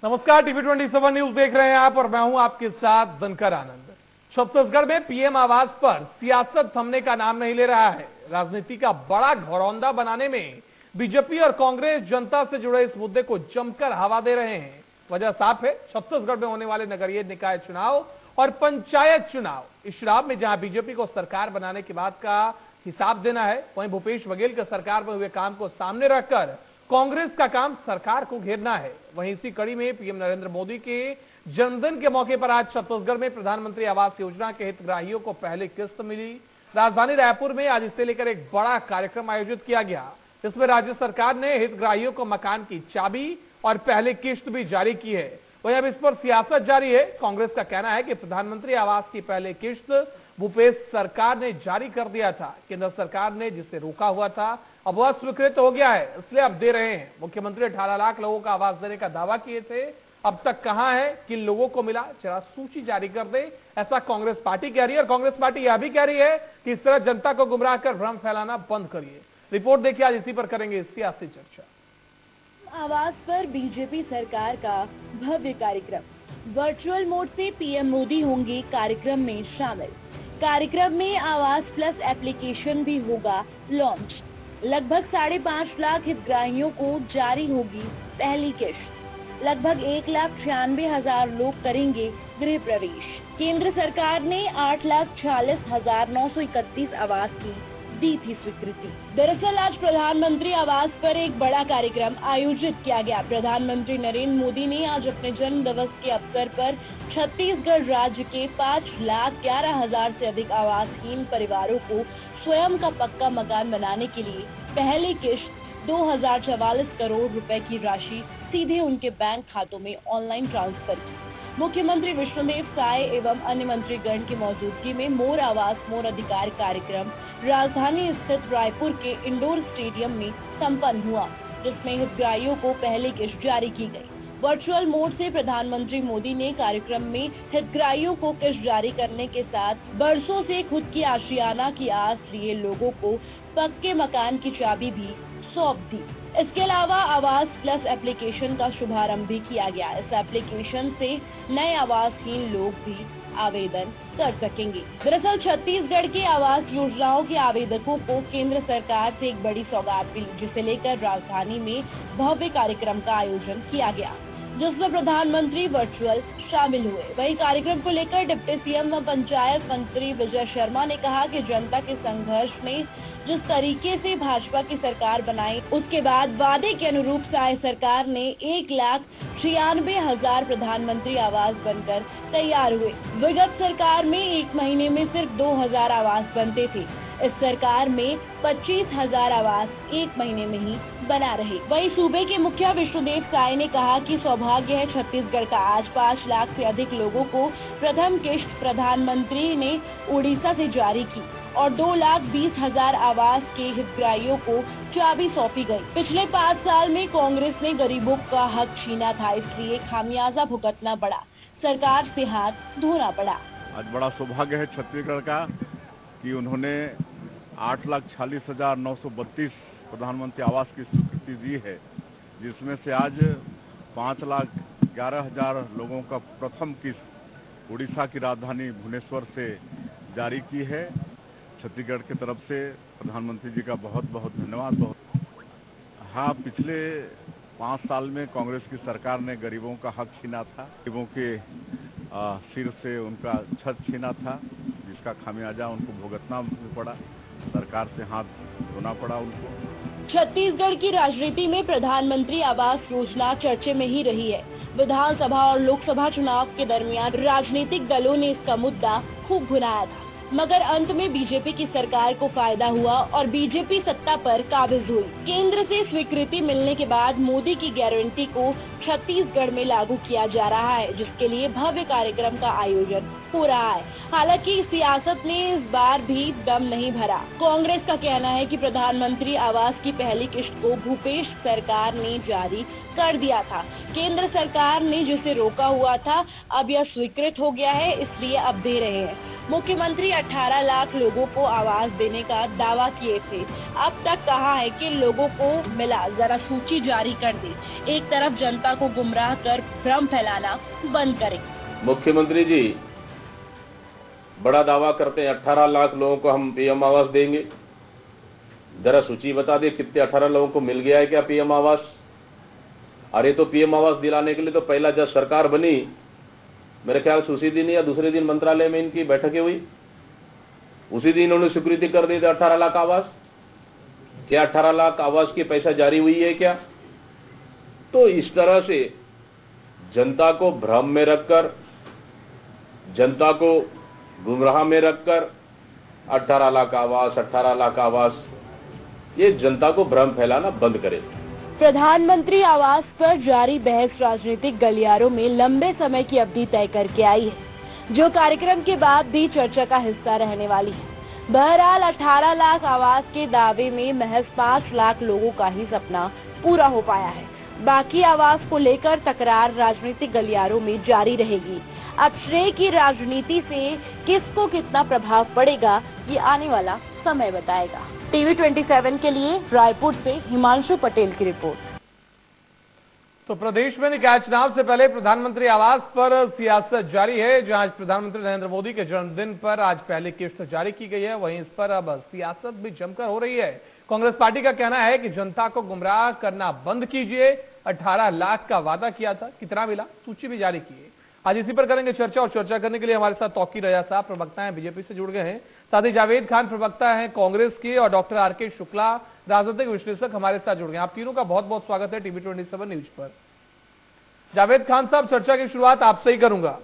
नमस्कार, TV 27 news देख रहे हैं आप और मैं हूं आपके साथ दिनकर आनंद। छत्तीसगढ़ में पीएम आवास पर सियासत थमने का नाम नहीं ले रहा है। राजनीति का बड़ा घरौंदा बनाने में बीजेपी और कांग्रेस जनता से जुड़े इस मुद्दे को जमकर हवा दे रहे हैं। वजह साफ है, छत्तीसगढ़ में होने वाले नगरीय निकाय चुनाव और पंचायत चुनाव। इस चुनाव में जहां बीजेपी को सरकार बनाने के बाद का हिसाब देना है, वहीं भूपेश बघेल के सरकार में हुए काम को सामने रखकर कांग्रेस का काम सरकार को घेरना है। वहीं इसी कड़ी में पीएम नरेंद्र मोदी के जन्मदिन के मौके पर आज छत्तीसगढ़ में प्रधानमंत्री आवास योजना के हितग्राहियों को पहली किस्त मिली। राजधानी रायपुर में आज इसे लेकर एक बड़ा कार्यक्रम आयोजित किया गया, जिसमें राज्य सरकार ने हितग्राहियों को मकान की चाबी और पहली किस्त भी जारी की है। वहीं अब इस पर सियासत जारी है। कांग्रेस का कहना है कि प्रधानमंत्री आवास की पहली किस्त भूपेश सरकार ने जारी कर दिया था। केंद्र सरकार ने जिसे रोका हुआ था, अब वह स्वीकृत हो गया है, इसलिए अब दे रहे हैं। मुख्यमंत्री 18 लाख लोगों का आवास देने का दावा किए थे, अब तक कहां है, किन लोगों को मिला, जरा सूची जारी कर दे, ऐसा कांग्रेस पार्टी कह रही है। और कांग्रेस पार्टी यह भी कह रही है कि इस तरह जनता को गुमराह कर भ्रम फैलाना बंद करिए। रिपोर्ट देखिए, आज इसी पर करेंगे सियासी चर्चा। आवास पर बीजेपी सरकार का भव्य कार्यक्रम। वर्चुअल मोड से पीएम मोदी होंगे कार्यक्रम में शामिल। कार्यक्रम में आवास प्लस एप्लीकेशन भी होगा लॉन्च। लगभग 5.5 लाख हितग्राहियों को जारी होगी पहली किस्त। लगभग 1,96,000 लोग करेंगे गृह प्रवेश। केंद्र सरकार ने 8,46,931 आवास की दी थी स्वीकृति। दरअसल आज प्रधानमंत्री आवास पर एक बड़ा कार्यक्रम आयोजित किया गया। प्रधानमंत्री नरेंद्र मोदी ने आज अपने जन्म दिवस के अवसर पर छत्तीसगढ़ राज्य के 5,11,000 से अधिक आवासहीन परिवारों को स्वयं का पक्का मकान बनाने के लिए पहली किस्त 2,044 करोड़ रुपए की राशि सीधे उनके बैंक खातों में ऑनलाइन ट्रांसफर की। मुख्यमंत्री विष्णुदेव साय एवं अन्य मंत्रीगण की मौजूदगी में मोर आवास मोर अधिकार कार्यक्रम राजधानी स्थित रायपुर के इंडोर स्टेडियम में संपन्न हुआ, जिसमें हितग्राहियों को पहली किस्त जारी की गई। वर्चुअल मोड से प्रधानमंत्री मोदी ने कार्यक्रम में हितग्राहियों को किस्त जारी करने के साथ बरसों से खुद की आशियाना की आस लिए लोगों को पक्के मकान की चाबी भी सौंप दी। इसके अलावा आवास प्लस एप्लीकेशन का शुभारंभ भी किया गया। इस एप्लीकेशन से नए आवासहीन लोग भी आवेदन कर सकेंगे। दरअसल छत्तीसगढ़ के आवास योजनाओं के आवेदकों को केंद्र सरकार से एक बड़ी सौगात मिली, जिसे लेकर राजधानी में भव्य कार्यक्रम का आयोजन किया गया, जिसमें प्रधानमंत्री वर्चुअल शामिल हुए। वहीं कार्यक्रम को लेकर डिप्टी सीएम व पंचायत मंत्री विजय शर्मा ने कहा कि जनता के संघर्ष में जिस तरीके से भाजपा की सरकार बनाई, उसके बाद वादे के अनुरूप साय सरकार ने 1,96,000 प्रधानमंत्री आवास बनकर तैयार हुए। विगत सरकार में एक महीने में सिर्फ 2,000 आवास बनते थे। इस सरकार में 25,000 आवास एक महीने में ही बना रहे। वहीं सूबे के मुखिया विष्णुदेव साय ने कहा कि सौभाग्य है छत्तीसगढ़ का। आज 5 लाख से अधिक लोगों को प्रथम किस्त प्रधानमंत्री ने उड़ीसा से जारी की और 2,20,000 आवास के हितग्राहियों को चाबी सौंपी गई। पिछले 5 साल में कांग्रेस ने गरीबों का हक छीना था, इसलिए खामियाजा भुगतना पड़ा, सरकार से हाथ धोना पड़ा। आज बड़ा सौभाग्य है छत्तीसगढ़ का कि उन्होंने 8,46,932 प्रधानमंत्री आवास की स्वीकृति दी है, जिसमें से आज 5,11,000 लोगों का प्रथम किस्त उड़ीसा की राजधानी भुवनेश्वर से जारी की है। छत्तीसगढ़ की तरफ से प्रधानमंत्री जी का बहुत बहुत धन्यवाद। हाँ, पिछले 5 साल में कांग्रेस की सरकार ने गरीबों का हक छीना था, गरीबों के सिर से उनका छत छीना था, जिसका खामियाजा उनको भुगतना पड़ा, सरकार से हाथ धोना पड़ा उनको। छत्तीसगढ़ की राजनीति में प्रधानमंत्री आवास योजना चर्चे में ही रही है। विधानसभा और लोकसभा चुनाव के दरमियान राजनीतिक दलों ने इसका मुद्दा खूब भुनाया था, मगर अंत में बीजेपी की सरकार को फायदा हुआ और बीजेपी सत्ता पर काबिज हुई। केंद्र से स्वीकृति मिलने के बाद मोदी की गारंटी को छत्तीसगढ़ में लागू किया जा रहा है, जिसके लिए भव्य कार्यक्रम का आयोजन हो रहा है। हालांकि सियासत ने इस बार भी दम नहीं भरा। कांग्रेस का कहना है कि प्रधानमंत्री आवास की पहली किस्त को भूपेश सरकार ने जारी कर दिया था। केंद्र सरकार ने जिसे रोका हुआ था, अब यह स्वीकृत हो गया है, इसलिए अब दे रहे हैं। मुख्यमंत्री 18 लाख लोगों को आवास देने का दावा किए थे। अब तक कहा है कि लोगों को मिला, जरा सूची जारी कर दे। एक तरफ जनता को गुमराह कर भ्रम फैलाना बंद करें। मुख्यमंत्री जी बड़ा दावा करते हैं 18 लाख लोगों को हम पीएम आवास देंगे। जरा सूची बता दे कितने 18 लोगों को मिल गया है क्या पीएम आवास? अरे तो पीएम आवास दिलाने के लिए तो पहला जब सरकार बनी, मेरे ख्याल से उसी दिन या दूसरे दिन मंत्रालय में इनकी बैठकें हुई, उसी दिन उन्होंने स्वीकृति कर दी थी 18 लाख आवास। क्या 18 लाख आवास की पैसा जारी हुई है क्या? तो इस तरह से जनता को भ्रम में रखकर, जनता को गुमराह में रखकर 18 लाख आवास 18 लाख आवास, ये जनता को भ्रम फैलाना बंद करें। प्रधानमंत्री आवास पर जारी बहस राजनीतिक गलियारों में लंबे समय की अवधि तय करके आई है, जो कार्यक्रम के बाद भी चर्चा का हिस्सा रहने वाली है। बहरहाल 18 लाख आवास के दावे में महज 5 लाख लोगों का ही सपना पूरा हो पाया है। बाकी आवास को लेकर तकरार राजनीतिक गलियारों में जारी रहेगी। अब श्रेय की राजनीति से किसको कितना प्रभाव पड़ेगा, ये आने वाला समय बताएगा। टीवी 27 के लिए रायपुर से हिमांशु पटेल की रिपोर्ट। तो प्रदेश में निकाय चुनाव से पहले प्रधानमंत्री आवास पर सियासत जारी है, जहां प्रधानमंत्री नरेंद्र मोदी के जन्मदिन पर आज पहली किस्त जारी की गई है। वहीं इस पर अब सियासत भी जमकर हो रही है। कांग्रेस पार्टी का कहना है कि जनता को गुमराह करना बंद कीजिए। 18 लाख का वादा किया था, कितना मिला, सूची भी जारी की है। आज इसी पर करेंगे चर्चा, और चर्चा करने के लिए हमारे साथ तौकीर रजा साहब प्रवक्ता हैं, बीजेपी से जुड़ गए हैं। साथ ही जावेद खान प्रवक्ता हैं कांग्रेस के, और डॉक्टर आर.के. शुक्ला राजनीतिक विश्लेषक हमारे साथ जुड़ गए। आप तीनों का बहुत बहुत स्वागत है टीवी 27 न्यूज पर। जावेद खान साहब, चर्चा की शुरुआत आपसे ही करूंगा।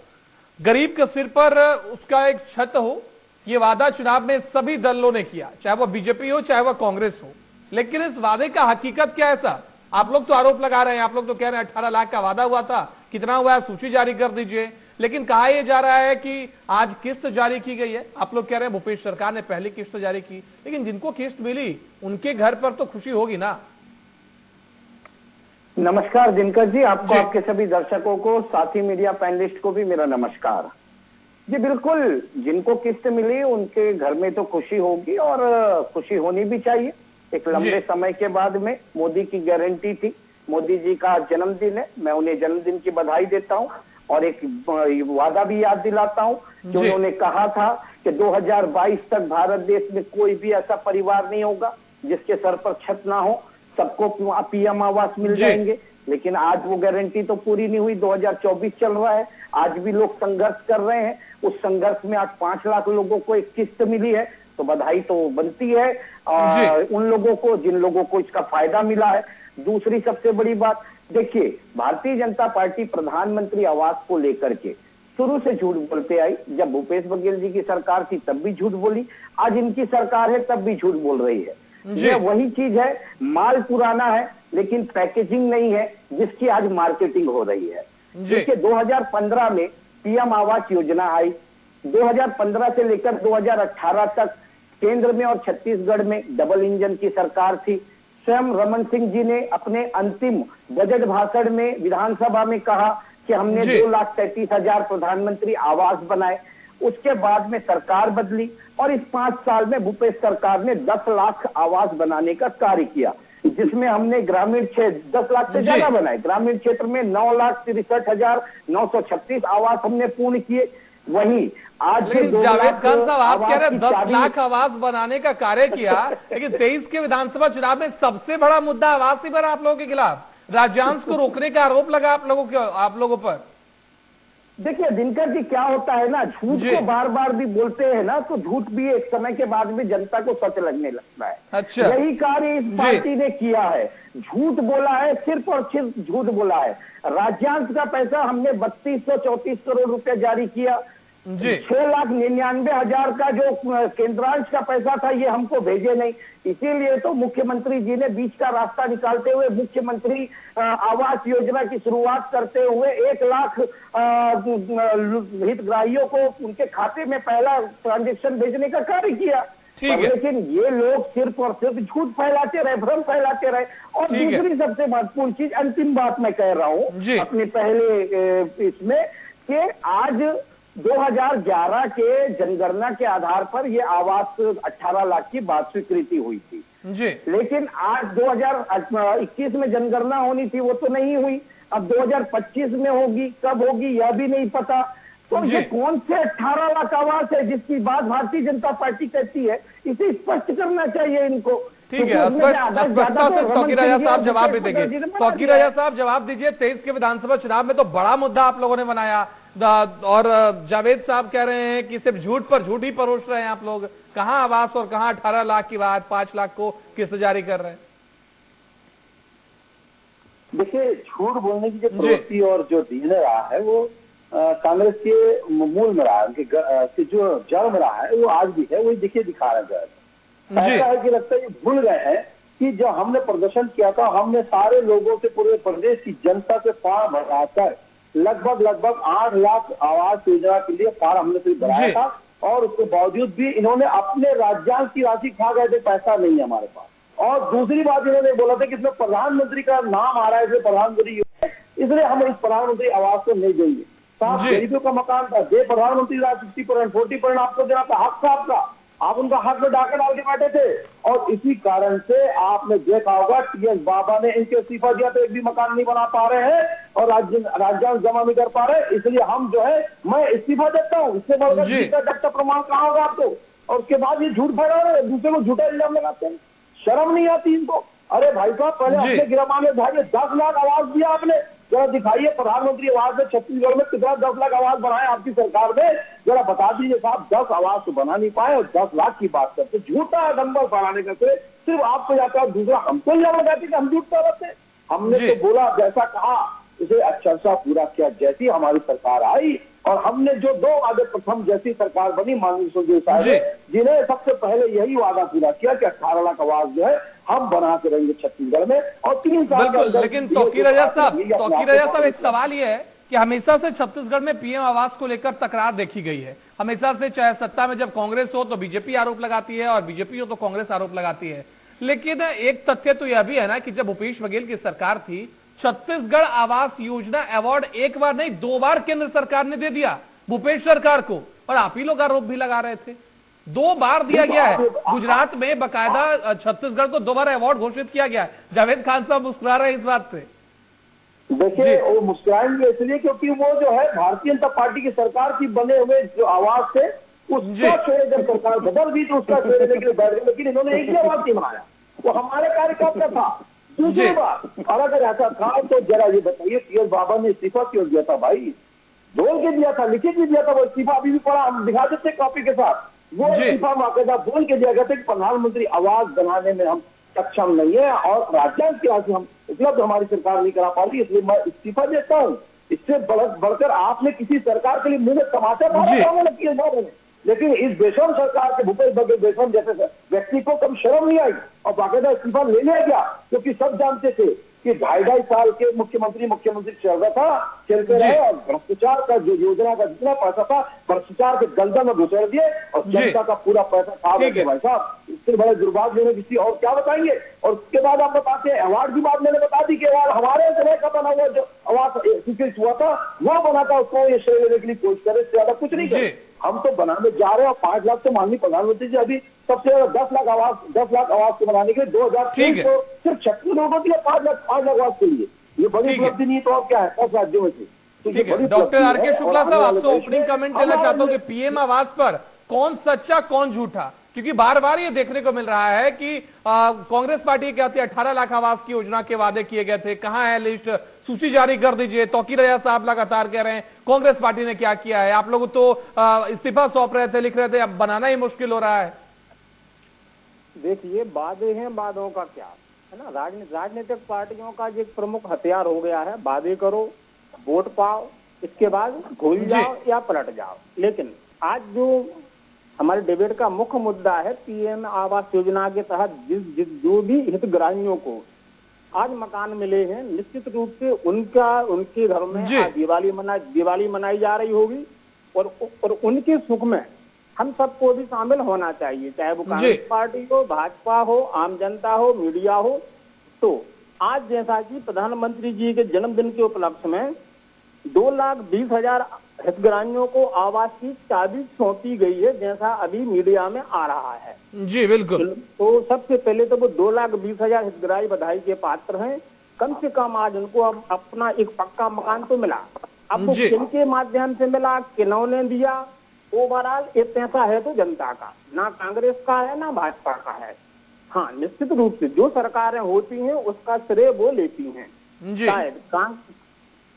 गरीब के सिर पर उसका एक छत हो, ये वादा चुनाव में सभी दलों ने किया, चाहे वह बीजेपी हो चाहे वह कांग्रेस हो। लेकिन इस वादे का हकीकत क्या है साहब? आप लोग तो आरोप लगा रहे हैं, आप लोग तो कह रहे हैं 18 लाख का वादा हुआ था, कितना हुआ है सूची जारी कर दीजिए। लेकिन कहा यह जा रहा है कि आज किस्त जारी की गई है। आप लोग कह रहे हैं भूपेश सरकार ने पहली किस्त जारी की, लेकिन जिनको किस्त मिली उनके घर पर तो खुशी होगी ना। नमस्कार दिनकर जी, आपको आपके सभी दर्शकों को, साथी मीडिया पैनलिस्ट को भी मेरा नमस्कार जी। बिल्कुल, जिनको किस्त मिली उनके घर में तो खुशी होगी, और खुशी होनी भी चाहिए। एक लंबे समय के बाद में मोदी की गारंटी थी। मोदी जी का जन्मदिन है, मैं उन्हें जन्मदिन की बधाई देता हूं, और एक वादा भी याद दिलाता हूं कि उन्होंने कहा था कि 2022 तक भारत देश में कोई भी ऐसा परिवार नहीं होगा जिसके सर पर छत ना हो, सबको पीएम आवास मिल जाएंगे। लेकिन आज वो गारंटी तो पूरी नहीं हुई। 2024 चल रहा है, आज भी लोग संघर्ष कर रहे हैं। उस संघर्ष में आज 5 लाख लोगों को एक किस्त मिली है, तो बधाई तो बनती है उन लोगों को जिन लोगों को इसका फायदा मिला है। दूसरी सबसे बड़ी बात, देखिए, भारतीय जनता पार्टी प्रधानमंत्री आवास को लेकर के शुरू से झूठ बोलते आई। जब भूपेश बघेल जी की सरकार थी तब भी झूठ बोली, आज इनकी सरकार है तब भी झूठ बोल रही है। ये वही चीज है, माल पुराना है लेकिन पैकेजिंग नहीं है, जिसकी आज मार्केटिंग हो रही है। देखिए, 2015 में पीएम आवास योजना आई। 2015 से लेकर 2018 तक केंद्र में और छत्तीसगढ़ में डबल इंजन की सरकार थी। स्वयं रमन सिंह जी ने अपने अंतिम बजट भाषण में विधानसभा में कहा कि हमने 2,33,000 प्रधानमंत्री आवास बनाए। उसके बाद में सरकार बदली, और इस 5 साल में भूपेश सरकार ने 10 लाख आवास बनाने का कार्य किया, जिसमें हमने ग्रामीण क्षेत्र 10 लाख से ज्यादा बनाए। ग्रामीण क्षेत्र में 9,63,936 आवास हमने पूर्ण किए। वहीं आज जावेद खान साहब, आप कह रहे हैं 10 लाख आवास बनाने का कार्य किया, लेकिन 23 के विधानसभा चुनाव में सबसे बड़ा मुद्दा आवास ही बना आप लोगों के खिलाफ। राज्यांश को रोकने का आरोप लगा आप लोगों पर। देखिए दिनकर जी, क्या होता है ना, झूठ को बार बार भी बोलते हैं ना, तो झूठ भी एक समय के बाद भी जनता को सच लगने लगता है। अच्छा, यही कार्य इस पार्टी ने किया है। झूठ बोला है, सिर्फ और सिर्फ झूठ बोला है। राज्यांश का पैसा हमने 3234 करोड़ रुपए जारी किया। 6,99,000 का जो केंद्रांश का पैसा था ये हमको भेजे नहीं। इसीलिए तो मुख्यमंत्री जी ने बीच का रास्ता निकालते हुए मुख्यमंत्री आवास योजना की शुरुआत करते हुए 1 लाख हितग्राहियों को उनके खाते में पहला ट्रांजैक्शन भेजने का कार्य किया। लेकिन ये लोग सिर्फ और सिर्फ झूठ फैलाते रहे, भ्रम फैलाते रहे। और दूसरी सबसे महत्वपूर्ण चीज, अंतिम बात मैं कह रहा हूं अपने पहले इसमें, कि आज 2011 के जनगणना के आधार पर ये आवास 18 लाख की बात स्वीकृति हुई थी जी। लेकिन आज 2021 में जनगणना होनी थी, वो तो नहीं हुई। अब 2025 में होगी, कब होगी यह भी नहीं पता। तो ये कौन से 18 लाख आवास है जिसकी बात भारतीय जनता पार्टी कहती है? इसे स्पष्ट करना चाहिए इनको। ठीक है, स्पष्टता से तौकीर राजा साहब जवाब भी देंगे। तौकीर राजा साहब जवाब दीजिए। 23 के विधानसभा चुनाव में तो बड़ा मुद्दा आप लोगों ने बनाया और जावेद साहब कह रहे हैं कि सिर्फ झूठ पर झूठ ही परोस रहे हैं आप लोग। कहां आवास और कहां 18 लाख की बात, 5 लाख को किस्त जारी कर रहे हैं? देखिए, झूठ बोलने की जो प्रवृत्ति और जो डीएनए रहा है वो कांग्रेस के मूल में रहा है, उनके जो जड़ में रहा है वो आज भी है, वही देखिए दिखा रहा है। ऐसा है कि लगता है ये भूल गए हैं कि जब हमने प्रदर्शन किया था, हमने सारे लोगों से, पूरे प्रदेश की जनता से फॉर्म भरवाकर लगभग 8 लाख आवास योजना के लिए फॉर्म हमने सिर्फ भराया था और उसके बावजूद भी इन्होंने अपने राज्यांश की राशि खा गए थे, पैसा नहीं है हमारे पास। और दूसरी बात इन्होंने बोला था कि इसमें प्रधानमंत्री का नाम आ रहा है, इसलिए प्रधानमंत्री, इसलिए हम इस प्रधानमंत्री आवास को नहीं देंगे। साहब, गरीबों का मकान था, दे प्रधानमंत्री राज 60%, 40% आपको देना था, हक था आपका, आप उनका हक में डाके डाल के बैठे थे। और इसी कारण से आपने देखा होगा टीएस बाबा ने इनके इस्तीफा दिया तो एक भी मकान नहीं बना पा रहे हैं और राज्यांश जमा नहीं कर पा रहे, इसलिए हम जो है मैं इस्तीफा देता हूँ। इससे बढ़कर प्रमाण कहाँ होगा आपको? और उसके बाद ये झूठ फैला रहे हैं, दूसरे को झूठा इल्जाम लगाते हैं, शर्म नहीं आती इनको? अरे भाई साहब, पहले अपने गिरफ्तार में भाई 10 लाख आवास दिया आपने, जरा दिखाइए प्रधानमंत्री आवास में छत्तीसगढ़ में कितना 10 लाख आवास बनाए आपकी सरकार में, जरा बता दीजिए साहब। 10 आवास तो बना नहीं पाए और 10 लाख की बात करते, झूठा नंबर बढ़ाने का सिर्फ आपको जाता है, दूसरा हमको इल्जाम लगाते कि हम झूठ कर। हमने तो बोला, जैसा कहा उसे अच्छा पूरा किया। जैसी हमारी सरकार आई और हमने जो 2 वादे, प्रथम जैसी सरकार बनी माननीय सुखदेव साहब, जिन्हें सबसे पहले यही वादा पूरा किया कि 18 लाख आवास जो है हम बना के रहेंगे छत्तीसगढ़ में और 3 साल के अंदर। लेकिन तौकीर राजा साहब एक सवाल ये है कि हमेशा से छत्तीसगढ़ में पीएम आवास को लेकर तकरार देखी गई है। हमेशा से, चाहे सत्ता में जब कांग्रेस हो तो बीजेपी आरोप लगाती है और बीजेपी हो तो कांग्रेस आरोप लगाती है। लेकिन एक तथ्य तो यह भी है ना कि जब भूपेश बघेल की सरकार थी, छत्तीसगढ़ आवास योजना अवार्ड एक बार नहीं 2 बार केंद्र सरकार ने दे दिया भूपेश सरकार को, और आप ही लोग आरोप भी लगा रहे थे। 2 बार दिया गया है। गुजरात में बकायदा छत्तीसगढ़ को 2 बार अवार्ड घोषित किया गया है। जावेद खान साहब मुस्कुरा रहे हैं इस बात से। देखिए, वो मुस्कुराएंगे इसलिए क्योंकि वो जो है भारतीय जनता पार्टी की सरकार की बने हुए जो आवास थे उसका श्रेय जब सरकार बदल दी तो उसका श्रेय लेने के लिए बैठ गए, लेकिन इन्होंने एक ही आवाज नहीं बनाया, वो हमारे कार्यकाल का था। दूसरी बात, और अगर ऐसा था तो जरा ये बताइए, टीएस बाबा ने इस्तीफा क्यों दिया था भाई? बोल के दिया था, लिखित भी दिया था, वो इस्तीफा अभी भी पड़ा, हम दिखा देते कॉपी के साथ। वो इस्तीफा बाकायदा बोल के दिया गया था कि प्रधानमंत्री आवास बनाने में हम सक्षम नहीं है और राज्यांश की राशि हम उपलब्ध हमारी सरकार नहीं करा पाती, इसलिए मैं इस्तीफा देता हूँ। इससे बढ़कर आपने किसी सरकार के लिए मुंह में तमाचा मारा, लेकिन इस बेशरम सरकार के भूपेश बघेल बेशरम जैसे व्यक्ति को कभी शर्म नहीं आई और बाकायदा इस्तीफा ले लिया गया, क्योंकि सब जानते थे कि 2.5 साल के मुख्यमंत्री चल रहा था, चलते रहे और भ्रष्टाचार का जो योजना का जितना पैसा था भ्रष्टाचार के दलदल में घुसेड़ दिए और जनता का पूरा पैसा खा गए भाई साहब। इससे बड़े दुर्भाग्य में किसी और क्या बताएंगे? और उसके बाद आप बताते हैं अवार्ड की बात, मैंने बता दी कि अवार्ड हमारे समय का बना हुआ जो अवार्ड स्वीकृत हुआ था वो बना था, उसको ये श्रेय लेने के लिए कोशिश करे, इससे ज्यादा कुछ नहीं करे। हम तो बनाने जा रहे हैं और 5 लाख तो माननीय प्रधानमंत्री जी अभी सबसे ज्यादा 10 लाख आवास को बनाने के लिए 2023 को सिर्फ 36 लोगों के लिए 5 लाख आवास के लिए, ये बड़ी उपलब्धि नहीं तो और क्या है 10 राज्यों में से। Doctor R K. शुक्ला साहब, आपसे ओपनिंग कमेंट देना चाहता हूँ कि पीएम आवास पर कौन सच्चा कौन झूठा, क्योंकि बार बार ये देखने को मिल रहा है कि कांग्रेस पार्टी कहती है 18 लाख आवास की योजना के वादे किए गए थे, कहां है लिस्ट, सूची जारी कर दीजिए। तौकीर राजा साहब लगातार कह रहे हैं कांग्रेस पार्टी ने क्या किया है, आप लोग तो इस्तीफा सौंप रहे थे, लिख रहे थे, अब बनाना ही मुश्किल हो रहा है। देखिए, वादे हैं, वादों का क्या है ना, राजनीतिक पार्टियों का जो प्रमुख हथियार हो गया है, वादे करो, वोट पाओ, इसके बाद भूल जाओ या पलट जाओ। लेकिन आज जो हमारे डिबेट का मुख्य मुद्दा है, पीएम आवास योजना के तहत जो भी हितग्राहियों को आज मकान मिले हैं, निश्चित रूप से उनके घर में आज दिवाली मनाई जा रही होगी और उनके सुख में हम सबको भी शामिल होना चाहिए, चाहे वो कांग्रेस पार्टी हो, भाजपा हो, आम जनता हो, मीडिया हो। तो आज जैसा कि प्रधानमंत्री जी के जन्मदिन के उपलक्ष्य में 2,20,000 हितग्राहियों को आवास की चाबी सौंपी गई है, जैसा अभी मीडिया में आ रहा है। जी बिल्कुल। तो सबसे पहले तो वो 2,20,000 हितग्राही बधाई के पात्र हैं। कम से कम आज उनको अब अपना एक पक्का मकान तो मिला। अब वो किनके माध्यम से मिला, किन्होंने दिया, ओवरऑल ये पैसा है तो जनता का, ना कांग्रेस का है ना भाजपा का है। हाँ, निश्चित रूप से जो सरकारें होती हैं उसका श्रेय वो लेती हैं। शायद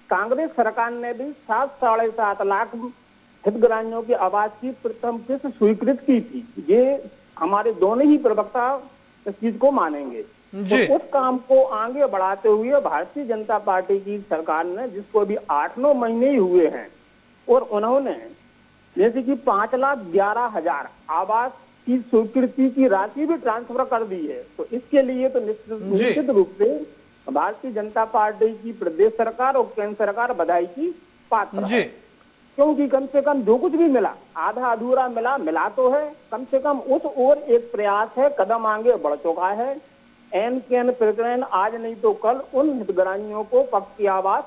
कांग्रेस सरकार ने भी 7-7.5 लाख हितग्राहियों की आवास की प्रथम किस्त स्वीकृत की थी। ये हमारे दोनों ही प्रवक्ता इस चीज को मानेंगे। तो उस काम को आगे बढ़ाते हुए भारतीय जनता पार्टी की सरकार ने, जिसको अभी 8-9 महीने ही हुए हैं, और उन्होंने जैसे कि 5,11,000 आवास की स्वीकृति की राशि भी ट्रांसफर कर दी है। तो इसके लिए तो निश्चित रूप से भारतीय जनता पार्टी की प्रदेश सरकार और केंद्र सरकार बधाई की पात्र है। क्योंकि कम से कम जो कुछ भी मिला, आधा अधूरा मिला तो है, कम से कम उस ओर एक प्रयास है, कदम आगे बढ़ चुका है। एन प्रकरण आज नहीं तो कल उन हितग्राहियों को पक्की आवास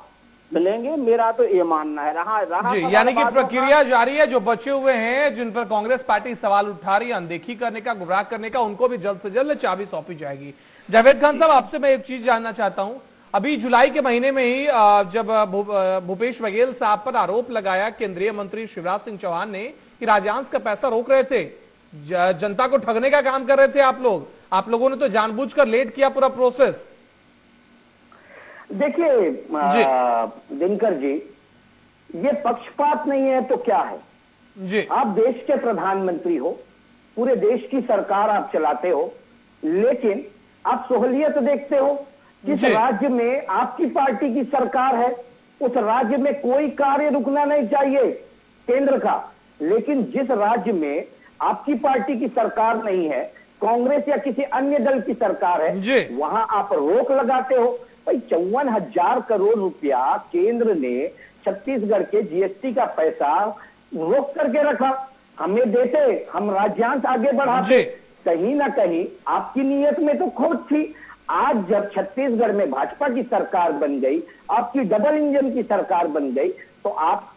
मिलेंगे, मेरा तो ये मानना है। रहा जी, यानी कि प्रक्रिया जारी है। जो बचे हुए हैं, जिन पर कांग्रेस पार्टी सवाल उठा रही है अनदेखी करने का, गुमराह करने का, उनको भी जल्द से जल्द चाबी सौंपी जाएगी। जावेद खान साहब, आपसे मैं एक चीज जानना चाहता हूं। अभी जुलाई के महीने में ही जब भूपेश बघेल साहब पर आरोप लगाया केंद्रीय मंत्री शिवराज सिंह चौहान ने कि राज्यांश का पैसा रोक रहे थे, जनता को ठगने का काम कर रहे थे आप लोगों ने तो जानबूझकर लेट किया पूरा प्रोसेस। देखिए दिनकर जी, ये पक्षपात नहीं है तो क्या है जी। आप देश के प्रधानमंत्री हो, पूरे देश की सरकार आप चलाते हो, लेकिन आप सहूलियत देखते हो। जिस राज्य में आपकी पार्टी की सरकार है उस राज्य में कोई कार्य रुकना नहीं चाहिए केंद्र का, लेकिन जिस राज्य में आपकी पार्टी की सरकार नहीं है, कांग्रेस या किसी अन्य दल की सरकार है, वहां आप रोक लगाते हो। भाई 54,000 करोड़ रुपया केंद्र ने छत्तीसगढ़ के जीएसटी का पैसा रोक करके रखा, हमें देते, हम राज्यांश आगे बढ़ाते। कहीं ना कहीं आपकी नीयत में तो खोट थी। आज जब छत्तीसगढ़ में भाजपा की सरकार बन गई, आपकी डबल इंजन की सरकार बन गई, तो आप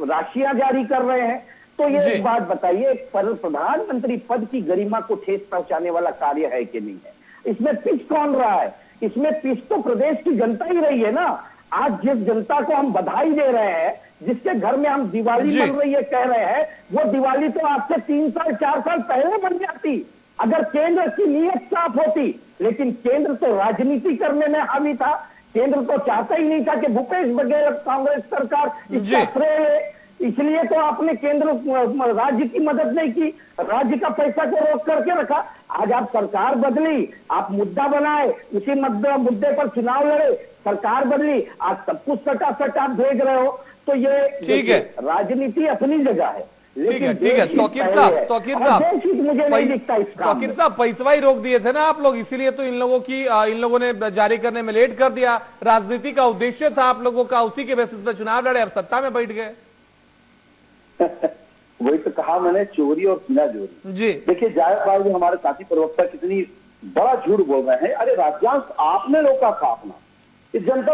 राशियां जारी कर रहे हैं। तो ये एक बात बताइए, प्रधानमंत्री पद की गरिमा को ठेस पहुंचाने वाला कार्य है कि नहीं है? इसमें पिच कौन रहा है? इसमें पिच तो प्रदेश की जनता ही रही है ना। आज जिस जनता को हम बधाई दे रहे हैं, जिसके घर में हम दिवाली बन रही है कह रहे हैं, वो दिवाली तो आज से 3 साल 4 साल पहले बन जाती अगर केंद्र की नीयत साफ होती। लेकिन केंद्र तो राजनीति करने में हावी था। केंद्र तो चाहता ही नहीं था कि भूपेश बघेल कांग्रेस सरकार इसका श्रेय ले, इसलिए तो आपने केंद्र राज्य की मदद नहीं की, राज्य का पैसा को रोक करके रखा। आज आप सरकार बदली, आप मुद्दा बनाए, उसी मुद्दे पर चुनाव लड़े, सरकार बदली, आज सब कुछ सटासट आप भेज रहे हो। तो ये ठीक है, राजनीति अपनी जगह है। ठीक है तौकीर साहब, पैसवा ही रोक दिए थे ना आप लोग, इसीलिए तो इन लोगों ने जारी करने में लेट कर दिया। राजनीति का उद्देश्य था आप लोगों का, उसी के बेसिस पर चुनाव लड़े, अब सत्ता में बैठ गए। वही तो कहा मैंने, चोरी और सीना चोरी। जी देखिए, जायसवाल जी हमारे साथी प्रवक्ता कितनी बड़ा झूठ बोल रहे हैं। अरे राज्यांश आपने रोका था अपना, जनता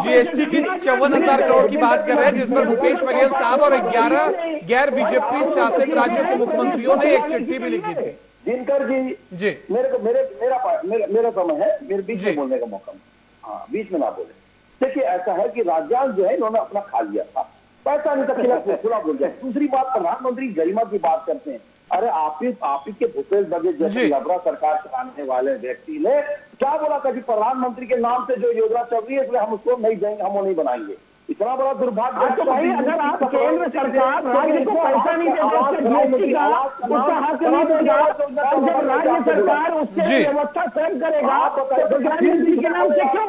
जीएसटी की 54,000 करोड़ की बात कर रहे हैं, जिस पर भूपेश बघेल साहब और 11 गैर बीजेपी शासित राज्यों के मुख्यमंत्रियों ने एक चिट्ठी भी लिखी थी। दिनकर जी मेरा समय है, मेरे बीच में बोलने का मौका, हाँ बीच में ना बोले। देखिए, ऐसा है कि राज्यांश जो है इन्होंने अपना खा लिया था, पैसा नहीं था, खुला बोल गया। दूसरी बात, प्रधानमंत्री गरिमा की बात करते हैं। अरे आप ही के भूपेश बघेल जैसे लबड़ा सरकार चलाने वाले व्यक्ति ने क्या बोला था कि प्रधानमंत्री के नाम से जो योजना चल रही है इसलिए हम उसको नहीं देंगे, हम वो नहीं बनाएंगे। इतना बड़ा दुर्भाग्य। तो भाई अगर आप केंद्र सरकार राज्य को पैसा नहीं देते जीएसटी का, उसका हक नहीं देगा, और जब राज्य सरकार उससे व्यवस्था स्वयं करेगा तो प्रधानमंत्री के नाम से क्यों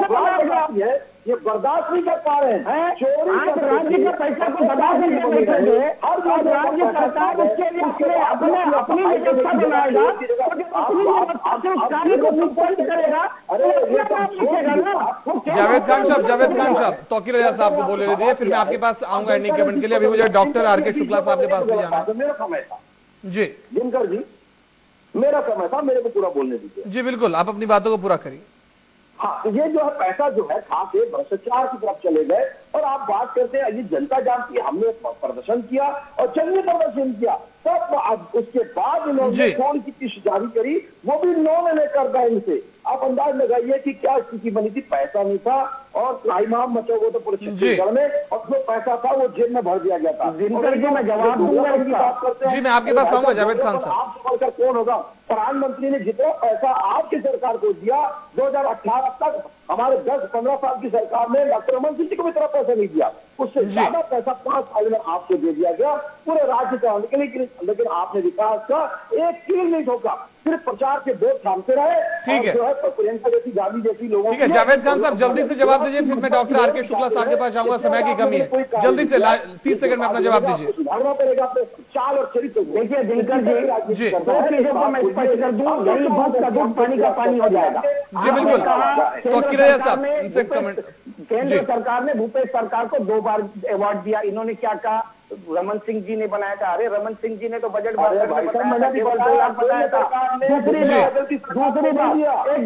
बनाएगा? ये बर्दाश्त नहीं कर पा रहे हैं। आज राज्य के पैसा को दबा करके बैठेंगे, हर राज्य सरकार उसके लिए अपनी व्यवस्था बनाएगा, अपनी व्यवस्था से उस कार्य को संपन्न करेगा। जावेद खान साहब तौकीर रजा साहब को बोले दीजिए, फिर मैं आपके पास आऊंगा एंडिंग कमेंट के लिए। अभी मुझे डॉक्टर आर.के. शुक्ला साहब के पास भी जाना है। मेरा समय था जी, दिनकर जी, मेरा समय था, मेरे को पूरा बोलने दीजिए। जी बिल्कुल, आप अपनी बातों को पूरा करिए। हाँ, तो ये जो है पैसा जो है खा के भ्रष्टाचार की तरफ चले गए। और आप बात करते हैं, ये जनता जानती है, हमने प्रदर्शन किया और जंगी प्रदर्शन किया, तब अब उसके बाद इन्होंने कौन की किस्त जारी करी, वो भी इन्होंने कर दिया इनसे। आप अंदाज लगाइए कि क्या स्थिति बनी थी। पैसा नहीं था और त्राहिमाम मचा हुआ था पूरे छत्तीसगढ़ में, और जो पैसा था वो जेब में भर दिया गया था। दिनकर जी मैं जवाब दूंगा की बात करते हैं। जी, मैं आपके पास आऊंगा जावेद खान साहब। आप समझकर कौन होगा? प्रधानमंत्री ने जितना पैसा आपकी सरकार को दिया 2018 तक, हमारे 10-15 साल की सरकार ने डॉक्टर रमन सिंह जी को भी इतना पैसा नहीं दिया। उससे ज्यादा पैसा 5 साल में आपको दे दिया गया पूरे राज्य चलाने के लिए। लेकिन आपने विकास का एक कील नहीं ठोका, सिर्फ प्रचार के बोझ थामते रहे। ठीक है, जो है तो प्रियंका जैसी गांधी जैसी लोगों। ठीक है जावेद खान साहब, जल्दी से जवाब दीजिए, फिर मैं डॉक्टर आर के शुक्ला साहब के पास जाऊंगा, समय की कमी है। जल्दी से 30 सेकंड में अपना जवाब दीजिए। सुधारना पड़ेगा अपने चाल और चरित्र। देखिए दिनकर जी, दो चीजों को मैं स्पष्ट कर दूं, यही दूध का दूध पानी का पानी हो जाएगा। जी बिल्कुल, तो किरैया साहब इनसे कमेंट। केंद्र सरकार ने भूपेश सरकार को 2 बार अवार्ड दिया। इन्होंने क्या कहा? रमन सिंह जी ने बनाया था। अरे रमन सिंह जी ने तो बजट बताया था, केवल 2 लाख बताया था। दूसरी बात, एक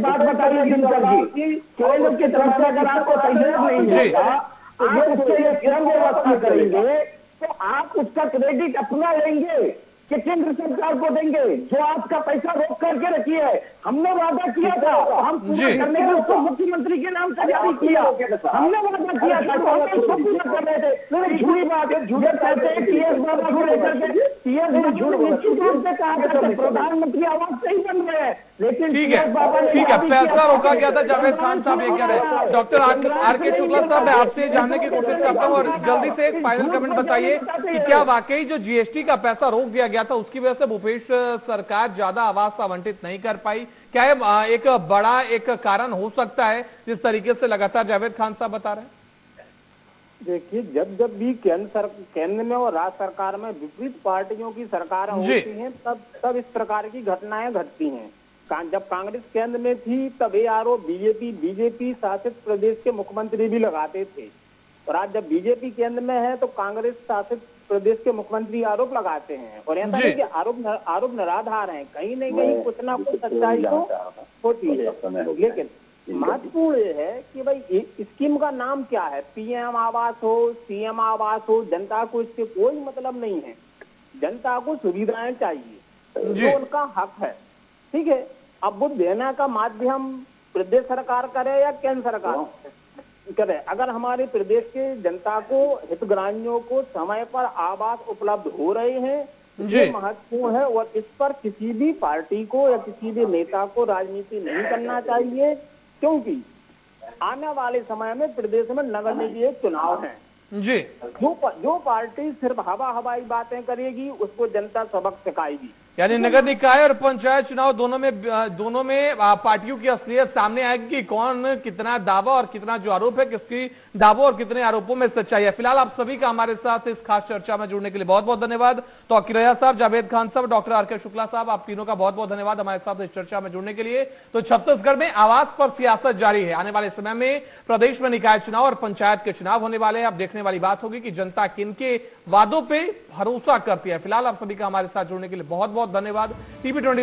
बात बताइए दिनकर जी, केंद्र की तरफ से अगर आपको सहयोग नहीं मिलेगा तो ये उसके लिए स्वयं व्यवस्था करेंगे, तो आप उसका क्रेडिट अपना लेंगे कि केंद्र सरकार को देंगे जो आपका पैसा रोक करके रखी है? हमने वादा किया था, हम पूरा करने के लिए उसको मुख्यमंत्री के नाम से जारी किया। हमने वादा किया था तो हम उसको पूरा कर रहे थे। झूठी बात है, झूठे कहते हैं टीएस बाबा को लेकर के। टीएस बाबा निश्चित रूप से कहा था प्रधानमंत्री आवास से ही बन रहे हैं, लेकिन ठीक है, पैसा रोका गया था। जावेद खान साहब ये कह रहे हैं। डॉक्टर आर के शुक्ला साहब, मैं आपसे जानने की कोशिश करता हूँ, और जल्दी से एक फाइनल कमेंट बताइए कि क्या वाकई जो जीएसटी का पैसा रोक दिया गया था उसकी वजह से भूपेश सरकार ज्यादा आवास आवंटित नहीं कर पाई? क्या ये एक बड़ा कारण हो सकता है, जिस तरीके से लगातार जावेद खान साहब बता रहे हैं? देखिए, जब भी केंद्र में और राज्य सरकार में विपरीत पार्टियों की सरकारें होती हैं, तब इस प्रकार की घटनाएं घटती हैं। जब कांग्रेस केंद्र में थी तब ये आरोप बीजेपी शासित प्रदेश के मुख्यमंत्री भी लगाते थे, और आज जब बीजेपी केंद्र में है तो कांग्रेस शासित प्रदेश के मुख्यमंत्री आरोप लगाते हैं। और ऐसा नहीं कि आरोप निराधार हैं, कहीं न कहीं कुछ ना कुछ सच्चाई तो होती है। लेकिन महत्वपूर्ण ये है कि भाई स्कीम का नाम क्या है? पीएम आवास हो, सीएम आवास हो, जनता को इससे कोई मतलब नहीं है। जनता को सुविधाएं चाहिए जो उनका हक है, ठीक है। अब वो देने का माध्यम प्रदेश सरकार करे या केंद्र सरकार करे, अगर हमारे प्रदेश के जनता को, हितग्राहियों को समय पर आवास उपलब्ध हो रहे हैं, ये महत्वपूर्ण है। और इस पर किसी भी पार्टी को या किसी भी नेता को राजनीति नहीं करना चाहिए, क्योंकि आने वाले समय में प्रदेश में नगर निगम चुनाव है जी। जो पार्टी सिर्फ हवाई बातें करेगी उसको जनता सबक सिखाएगी। यानी नगर निकाय और पंचायत चुनाव दोनों में पार्टियों की असलियत सामने आएगी कि कौन कितना दावा और कितना जो आरोप है, किसकी दावों और कितने आरोपों में सच्चाई है। फिलहाल आप सभी का हमारे साथ इस खास चर्चा में जुड़ने के लिए बहुत बहुत धन्यवाद। तो किरैया साहब, जावेद खान साहब, डॉक्टर आर के शुक्ला साहब, आप तीनों का बहुत बहुत धन्यवाद हमारे साथ इस चर्चा में जुड़ने के लिए। तो छत्तीसगढ़ में आवास पर सियासत जारी है। आने वाले समय में प्रदेश में निकाय चुनाव और पंचायत के चुनाव होने वाले हैं। अब देखने वाली बात होगी कि जनता किनके वादों पे भरोसा करती है। फिलहाल आप सभी का हमारे साथ जुड़ने के लिए बहुत बहुत धन्यवाद। टीवी 20